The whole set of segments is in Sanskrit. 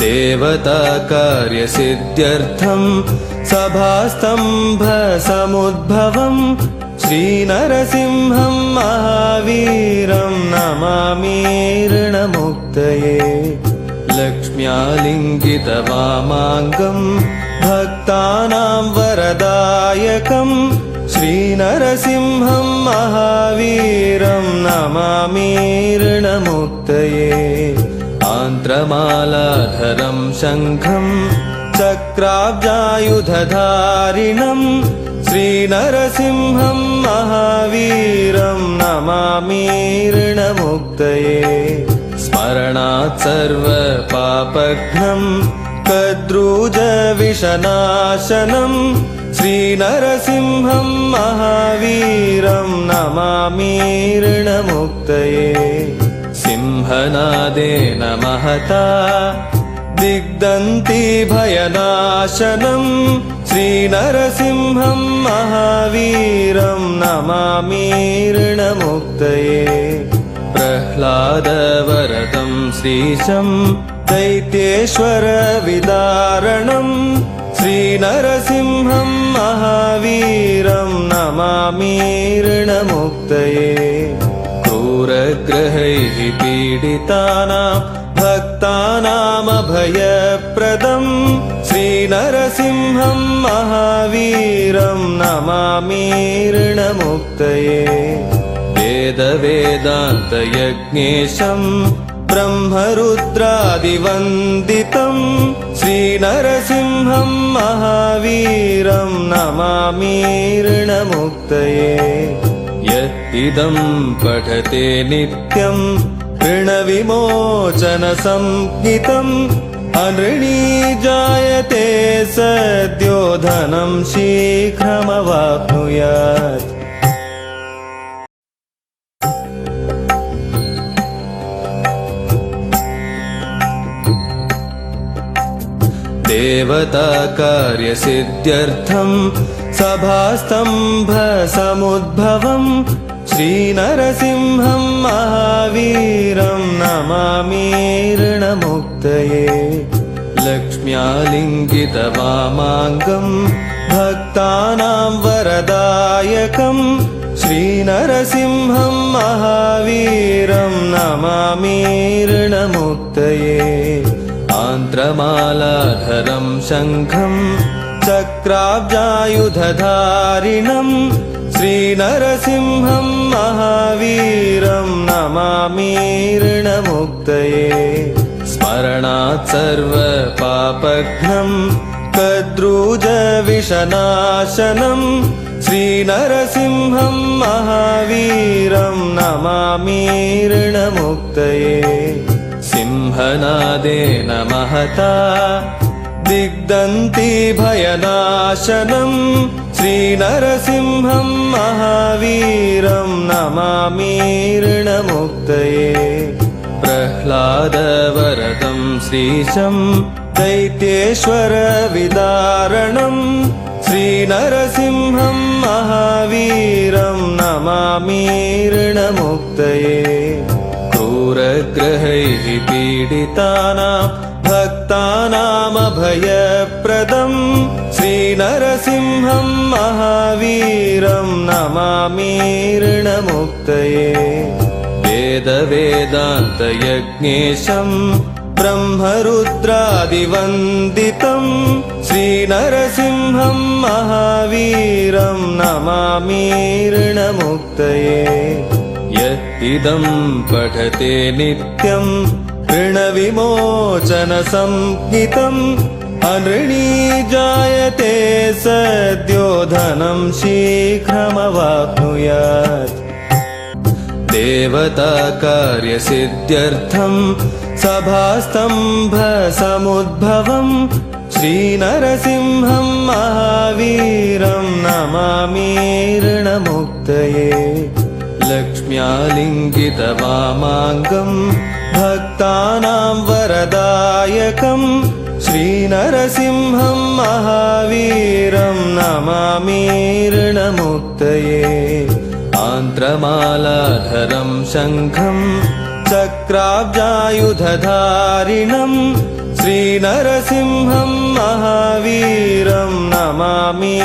देवताकार्यसिद्ध्यर्थं सभास्तम्भसमुद्भवं श्रीनरसिंहं महावीरं नमामि ऋणमुक्तये। लक्ष्म्यालिङ्गितवामाङ्गं भक्तानां वरदायकं श्रीनरसिंहं महावीरं नमामि ऋणमुक्तये। आन्त्रमालाधरं शङ्खं चक्राब्जायुधधारिणं श्रीनरसिंहं महावीरं नमामि ऋणमुक्तये। स्मरणात् सर्वपापघ्नं कद्रूजविषनाशनं श्रीनरसिंहं महावीरं नमामि ऋणमुक्तये। सिंहनादेन महता दिग्दन्ति भयनाशनं श्रीनरसिंहं महावीरं नमामि ऋणमुक्तये। प्रह्लादवरदं श्रीशं दैत्येश्वरविदारणं श्रीनरसिंहं महावीरं नमामि ऋणमुक्तये। क्रूरग्रहैः पीडितानां भक्तानामभयप्रदं श्रीनरसिंहं महावीरं नमामि ऋणमुक्तये। वेदवेदान्तयज्ञेशं ब्रह्मरुद्रादिवन्दितं श्रीनरसिंहं महावीरं नमामि ऋणमुक्तये। यद्इदं पठते नित्यं ऋणविमोचनसंज्ञितम् अनृणी जायते सद्यो धनं शीघ्रमवाप्नुयात्। देवताकार्यसिद्ध्यर्थं सभास्तम्भसमुद्भवं श्रीनरसिंहं महावीरं नमामि ऋणमुक्तये। लक्ष्म्यालिङ्गितवामाङ्गं भक्तानां वरदायकं श्रीनरसिंहं महावीरं नमामि ऋणमुक्तये। आन्त्रमालाधरं शङ्खं चक्राब्जायुधधारिणं श्रीनरसिंहं महावीरं नमामि ऋणमुक्तये। स्मरणात् सर्वपापघ्नं कद्रूजविषनाशनं श्रीनरसिंहं महावीरं नमामि ऋणमुक्तये। सिंहनादेन महता दिग्दन्ति भयनाशनं श्रीनरसिंहं महावीरं नमामि ऋणमुक्तये। प्रह्लादवरदं श्रीशं दैत्येश्वरविदारणं श्रीनरसिंहं महावीरं नमामि ऋणमुक्तये। क्रूरग्रहैः पीडितानां भक्तानामभयप्रदं श्रीनरसिंहं महावीरं नमामि ऋणमुक्तये। वेदवेदान्तयज्ञेशं ब्रह्मरुद्रादिवन्दितं श्रीनरसिंहं महावीरं नमामि ऋणमुक्तये। यद्इदं पठते नित्यं ऋणविमोचनसंज्ञितम् अनृणी जायते सद्यो धनं शीघ्रमवाप्नुयात्। देवताकार्यसिद्ध्यर्थं सभास्तम्भसमुद्भवं श्रीनरसिंहं महावीरं नमामि ऋणमुक्तये। लक्ष्म्यालिङ्गितवामाङ्गं भक्तानां वरदायकं श्रीनरसिंहं महावीरं नमामि ऋणमुक्तये। आन्त्रमालाधरं शङ्खं चक्राब्जायुधधारिणं श्रीनरसिंहं महावीरं नमामि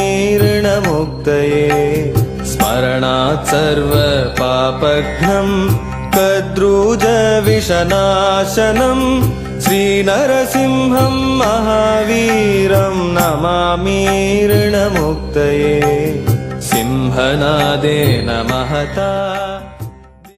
ऋणमुक्तये स्मरणात् सर्वपापघ्नं कद्रुजविषनाशनम् श्रीनरसिंहं महावीरं नमामि ऋणमुक्तये सिंहनादेन महता